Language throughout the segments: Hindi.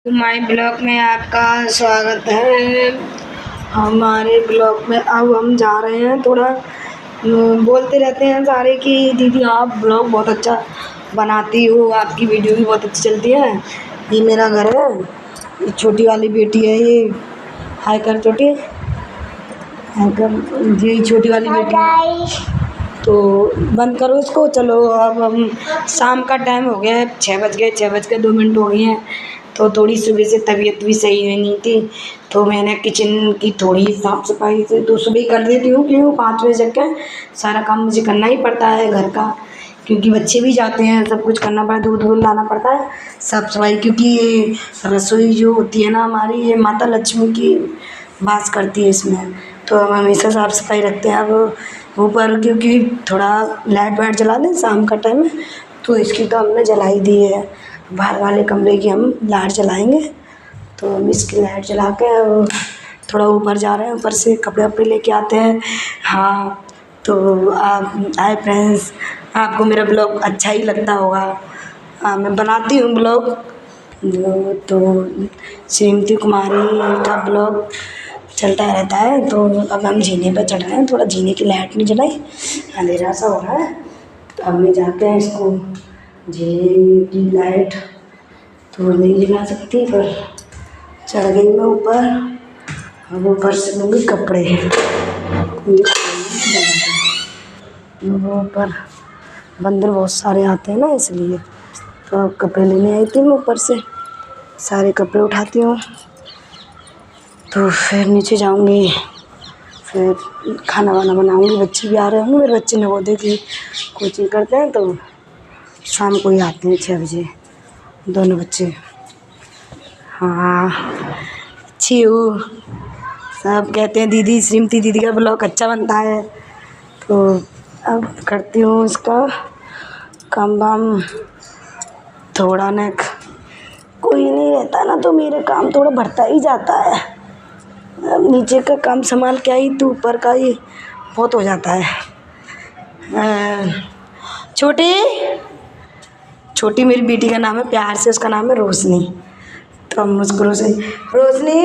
माय ब्लॉग में आपका स्वागत है। हमारे ब्लॉग में अब हम जा रहे हैं, थोड़ा बोलते रहते हैं सारे कि दीदी आप ब्लॉग बहुत अच्छा बनाती हो, आपकी वीडियो भी बहुत अच्छी चलती है। ये मेरा घर है, ये छोटी वाली बेटी है, ये हाय कर छोटी, हाय कर, ये छोटी वाली बेटी है। तो बंद करो इसको। चलो अब हम शाम का टाइम हो गया है, 6 बज के 2 मिनट हो गए हैं। तो थोड़ी सुबह से तबीयत भी सही नहीं थी, तो मैंने किचन की थोड़ी साफ़ सफाई से तो सुबह ही कर देती हूँ, क्यों 5 बजे जग के सारा काम मुझे करना ही पड़ता है घर का, क्योंकि बच्चे भी जाते हैं, सब कुछ करना पड़ता है, दूध वूध लाना पड़ता है, साफ़ सफाई। क्योंकि ये रसोई जो होती है ना हमारी, ये माता लक्ष्मी की वास करती है इसमें, तो हम हमेशा साफ़ सफाई रखते हैं। अब ऊपर क्योंकि थोड़ा लाइट वाइट जला दें शाम का टाइम में, तो इसकी तो हमने जला ही दी है। बाहर वाले कमरे की हम लाइट जलाएंगे, तो हम इसकी लाइट जला के थोड़ा ऊपर जा रहे हैं, ऊपर से कपड़े वपड़े लेके आते हैं। हाँ, तो आप हाय फ्रेंड्स, आपको मेरा ब्लॉग अच्छा ही लगता होगा। हाँ, मैं बनाती हूँ ब्लॉग, तो श्रीमती कुमारी का ब्लॉग चलता रहता है। तो अब हम जीने पर चढ़ रहे हैं, थोड़ा जीने की लाइट नहीं जलाई, अंधेरा सा हो रहा है, तो अब मैं जाते हैं इसको। जीने की लाइट तो नहीं जला सकती, पर चढ़ गई मैं ऊपर। अब ऊपर से लूँगी कपड़े, ऊपर बंदर बहुत सारे आते हैं ना, इसलिए तो अब कपड़े लेने आई थी मैं ऊपर से, सारे कपड़े उठाती हूँ, तो फिर नीचे जाऊँगी, फिर खाना वाना बनाऊँगी। बच्चे भी आ रहे होंगे, मेरे बच्चे नवोदय की कोचिंग करते हैं, तो शाम को ही आते हैं 6 बजे दोनों बच्चे। हाँ, अच्छी हूँ। सब कहते हैं दीदी, श्रीमती दीदी का ब्लॉग अच्छा बनता है, तो अब करती हूँ इसका काम वाम। थोड़ा ना कोई नहीं रहता ना, तो मेरा काम थोड़ा बढ़ता ही जाता है। अब नीचे का काम संभाल के आई तो ऊपर का ही बहुत हो जाता है। छोटी छोटी मेरी बेटी का नाम है, प्यार से उसका नाम है रोशनी। तो हम उसको रोशनी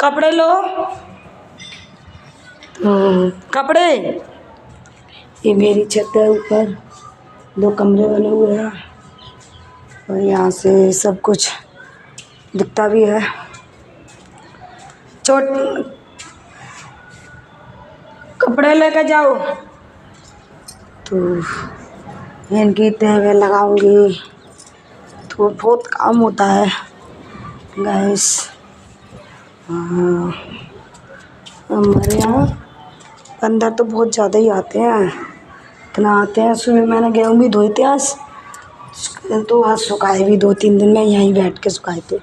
कपड़े लो, तो कपड़े। ये मेरी छत है, ऊपर 2 कमरे बने हुए हैं, और यहाँ से सब कुछ दिखता भी है। कपड़े लेकर जाओ, तो इनकी तह लगाऊंगी, तो बहुत काम होता है गैस। हमारे यहाँ बंदर तो बहुत ज़्यादा ही आते हैं, इतना आते हैं। सुबह मैंने गेहूँ भी धोए थे आज, तो आज सुखाए भी 2-3 दिन में यहीं बैठ के सुखाए थे,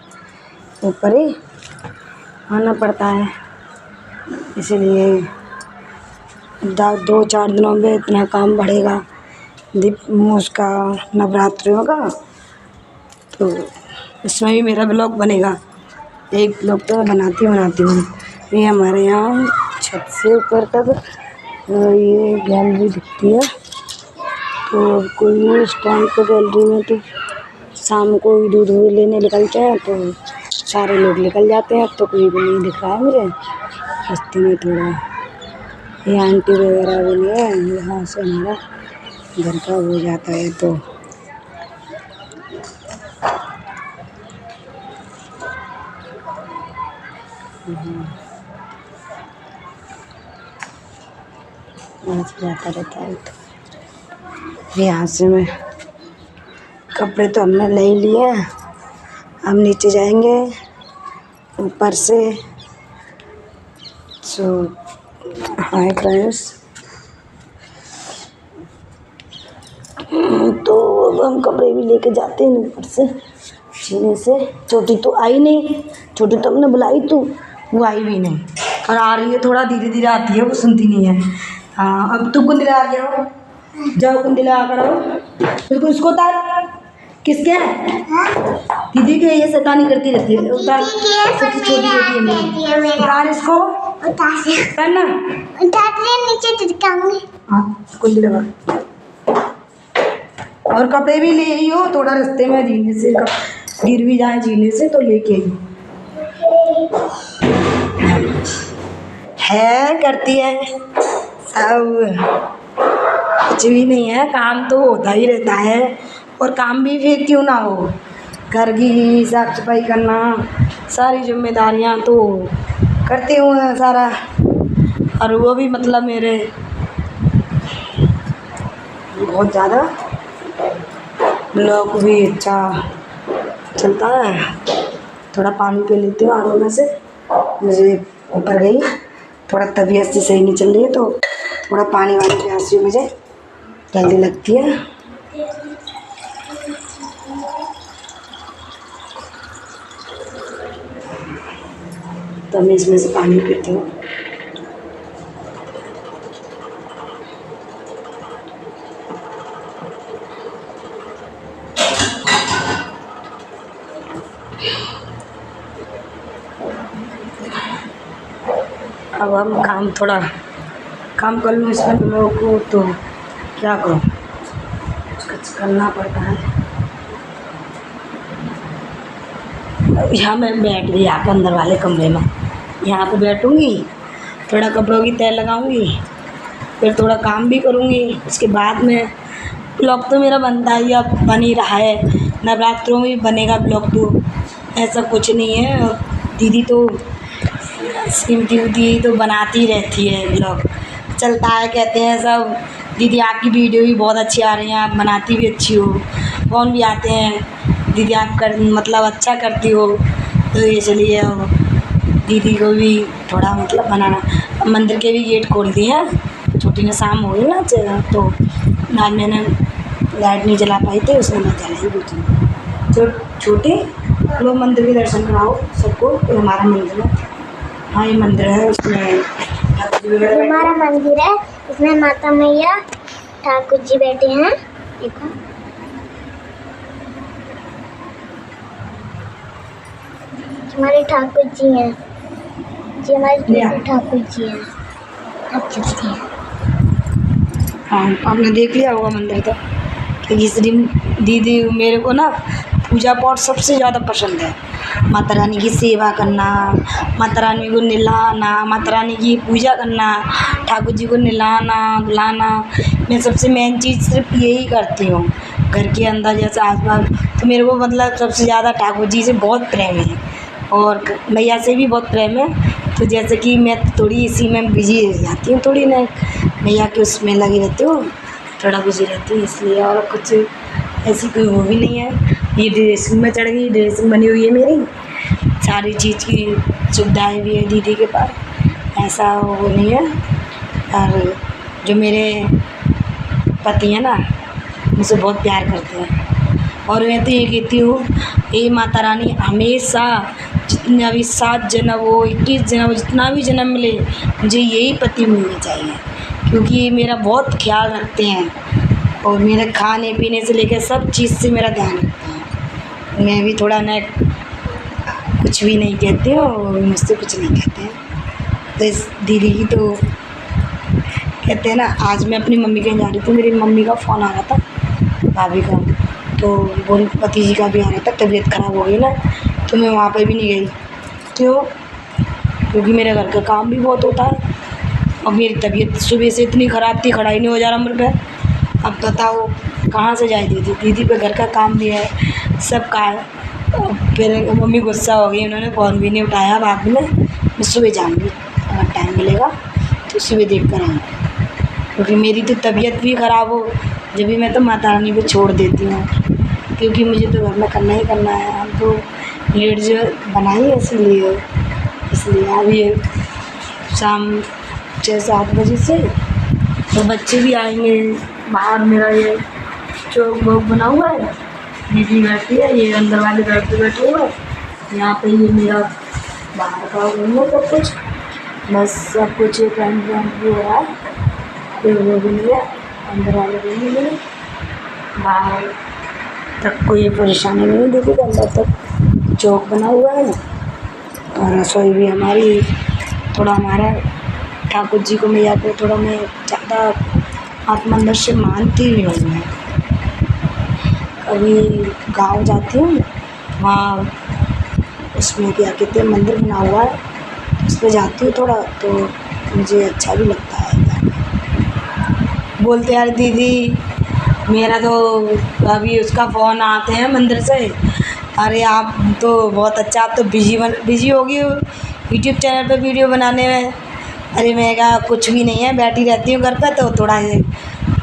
ऊपर ही आना पड़ता है, इसीलिए 2-4 दिनों में इतना काम बढ़ेगा। उसका नवरात्रियों का, तो इसमें भी मेरा ब्लॉग बनेगा। एक ब्लॉग तो बनाती हूँ। ये हमारे यहाँ छत से ऊपर तक ये गैलरी दिखती है, तो कोई इस टाइम पे गैलरी में तो शाम को दूध लेने निकलते हैं, तो सारे लोग निकल जाते हैं। अब तो कोई भी नहीं दिख रहा है मुझे बस्ती में। थोड़ा ये आंटी वगैरह भी नहीं है, यहाँ से हमारा घर का हो जाता है, तो जाता रहता है। तो यहाँ से मैं कपड़े तो हमने ले लिए, हम नीचे जाएंगे ऊपर से। सो हाय फ्रेंड्स, तो अब हम कपड़े भी लेके जाते हैं ऊपर से जीने से। छोटी तो आई नहीं, छोटी तो हमने बुलाई, तो वो आई भी नहीं, और आ रही है थोड़ा धीरे धीरे आती है, वो सुनती नहीं है। हाँ, अब तू कुंदिला आ गया हो, जाओ कुंदिला आकर आओ, इसको उतार। किसके हैं? दीदी के, ये शैतानी करती रहती है। उतार, सबसे छोटी बेटी है मेरी, उतार इसको, करना नीचे टिकाऊंगी। हाँ, कुंडी लगा, और कपड़े भी ले आई हो, थोड़ा रास्ते में जीने से गिर भी जाए जीने से तो लेके आई है, करती है सब। कुछ भी नहीं है, काम तो होता ही रहता है। और काम भी फिर क्यों ना हो, घर की साफ सफाई करना, सारी जिम्मेदारियां तो करती हूँ सारा। और वो भी मतलब मेरे बहुत ज़्यादा ब्लॉग भी अच्छा चलता है। थोड़ा पानी पी लेती हूँ आराम में से, मुझे ऊपर गई, थोड़ा तबीयत से सही नहीं चल रही है तो थोड़ा पानी वानी प्यास भी मुझे जल्दी लगती है। तो मैं इसमें से पानी पीती हूँ। अब हम थोड़ा काम कर लूँ इसमें लोगों को, तो क्या करूँ, कुछ करना पड़ता है। यहाँ मैं बैठ गई यहाँ पे अंदर वाले कमरे में, यहाँ पे बैठूँगी, थोड़ा कपड़ों की तय लगाऊँगी, फिर थोड़ा काम भी करूँगी। उसके बाद में ब्लॉग तो मेरा बनता ही अब बन ही रहा है, नवरात्रों में भी बनेगा ब्लॉग, तो ऐसा कुछ नहीं है। और दीदी तो सिमती उदी तो बनाती रहती है, ब्लॉग चलता है, कहते हैं सब दीदी आपकी वीडियो भी बहुत अच्छी आ रही हैं, आप बनाती भी अच्छी हो, फ़ोन भी आते हैं दीदी आप कर मतलब अच्छा करती हो। तो इसलिए दीदी को भी थोड़ा मतलब बनाना। मंदिर के भी गेट खोल दिए हैं, छोटी ने शाम हो गई ना, तो आज मैंने लाइट नहीं जला पाई थी, उसने मैं जलाई भी थी। तो छोटे लोग मंदिर के दर्शन कराओ सबको, तो हमारा मंदिर है। हाँ ये मंदिर है, उसमें हमारा मंदिर है, इसमें माता मैया ठाकुर जी बैठे हैं। देखो हमारे ठाकुर जी हैं, जी हमारे ठाकुर जी हैं। अब चलते हैं। हाँ आपने देख लिया होगा मंदिर तो, क्योंकि श्री दीदी मेरे को ना पूजा पाठ सबसे ज़्यादा पसंद है। माता रानी की सेवा करना, माता रानी को नहलाना, माता रानी की पूजा करना, ठाकुर जी को नहलाना धुलाना, मैं सबसे मेन चीज़ सिर्फ यही करती हूँ। घर के अंदर जैसे आसपास, तो मेरे को मतलब सबसे ज़्यादा ठाकुर जी से बहुत प्रेम है और मैया से भी बहुत प्रेम है। तो जैसे कि मैं थोड़ी इसी में बिजी रह जाती हूँ, थोड़ी ना मैया के उसमें लगी रहती हूँ, थोड़ा बिजी रहती हूँ इसलिए। और कुछ ऐसी कोई वो भी नहीं है। ये ड्रेसिंग में चढ़ गई, ड्रेसिंग बनी हुई है मेरी, सारी चीज़ की सुविधाएं भी है दीदी के पास, ऐसा वो नहीं है। और जो मेरे पति हैं ना, मुझसे बहुत प्यार करते हैं। और मैं तो ये कहती हूँ, ये माता रानी हमेशा जितना भी 7 जन्म हो, 21 जन्म हो, जितना भी जन्म मिले, मुझे यही पति मिलने चाहिए, क्योंकि ये मेरा बहुत ख्याल रखते हैं और मेरे खाने पीने से लेकर सब चीज़ से मेरा ध्यान रखते हैं। मैं भी थोड़ा न कुछ भी नहीं कहती हूँ और मुझसे कुछ नहीं कहते हैं। तो इस दीदी की तो कहते हैं ना, आज मैं अपनी मम्मी के यहाँ जा रही थी, मेरी मम्मी का फ़ोन आ रहा था, भाभी का, तो वो पति जी का भी आ रहा था, तबीयत ख़राब हो गई ना, तो मैं वहाँ पर भी नहीं गई। क्यों? क्योंकि मेरे घर का काम भी बहुत होता है और मेरी तबीयत सुबह से इतनी ख़राब थी, खड़ा ही नहीं हो जा रहा मुझ पर। अब बताओ कहाँ से जाए दीदी, दीदी पे घर का काम भी है, सब का है। फिर मम्मी गुस्सा हो गई, उन्होंने फ़ोन भी नहीं उठाया। बाद में मैं सुबह जाऊँगी, अगर टाइम मिलेगा तो सुबह देख कर आऊँगी, क्योंकि मेरी तो तबीयत भी ख़राब हो जब भी मैं तो माता रानी पे छोड़ देती हूँ, क्योंकि मुझे तो घर में करना ही करना है। हम तो लेट जो बनाई है इसलिए अब ये शाम 6-7 बजे से तो बच्चे भी आएंगे। बाहर मेरा ये चौक वोक बना हुआ है, दीदी बैठी है, ये अंदर वाले बेड पे बैठे हुए हैं, यहाँ पे ये मेरा बाहर का रूम है, सब कुछ बस सब कुछ पेंट भी हो रहा है, फिर वो भी नहीं है, अंदर वाले रूम भी नहीं, बाहर तक कोई परेशानी नहीं। देखिए अंदर तक चौक बना हुआ है और रसोई भी हमारी, थोड़ा हमारा ठाकुर जी को मैया को थोड़ा मैं ज़्यादा आत्मा से मानती भी हूँ। मैं कभी गांव जाती हूँ, वहाँ उसमें क्या कहते हैं मंदिर बना हुआ है, उस पर जाती हूँ थोड़ा, तो मुझे अच्छा भी लगता है जाना। बोलते यार दीदी मेरा तो अभी उसका फ़ोन आते हैं मंदिर से, अरे आप तो बहुत अच्छा, आप तो बिजी होगी यूट्यूब चैनल पे वीडियो बनाने में। अरे मैं कहा कुछ भी नहीं है, बैठी रहती हूँ घर पे, तो थोड़ा ये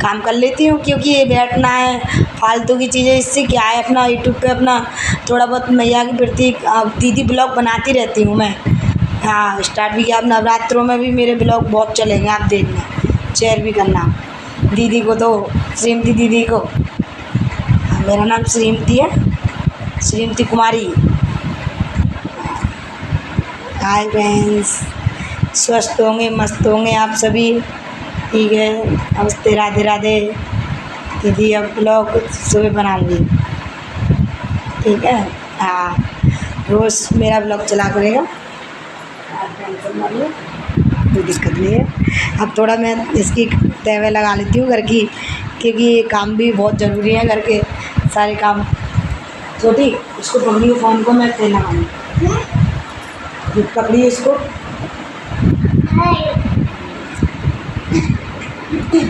काम कर लेती हूँ, क्योंकि ये बैठना है फालतू की चीज़ें, इससे क्या है अपना यूट्यूब पे अपना थोड़ा बहुत मैया की प्रति दीदी ब्लॉग बनाती रहती हूँ मैं। हाँ स्टार्ट भी किया, अब नवरात्रों में भी मेरे ब्लॉग बहुत चलेंगे, आप देखना, शेयर भी करना दीदी को, तो श्रीमती दीदी को। मेरा नाम श्रीमती है, श्रीमती कुमारी। हाय फ्रेंड्स, स्वस्थ होंगे मस्त होंगे आप सभी, ठीक है। नमस्ते, राधे राधे। दीदी अब ब्लॉग सुबह बनाऊंगी, ठीक है। हाँ रोज़ मेरा ब्लॉग चला करेगा, आप टेंशन मत लो, कोई दिक्कत नहीं है। अब थोड़ा मैं इसकी तहवे लगा लेती हूँ घर की, क्योंकि ये काम भी बहुत ज़रूरी है, घर के सारे काम। छोटी इसको पकड़िए, फ़ोन को मैं तेल लगाऊँगी, पकड़िए इसको।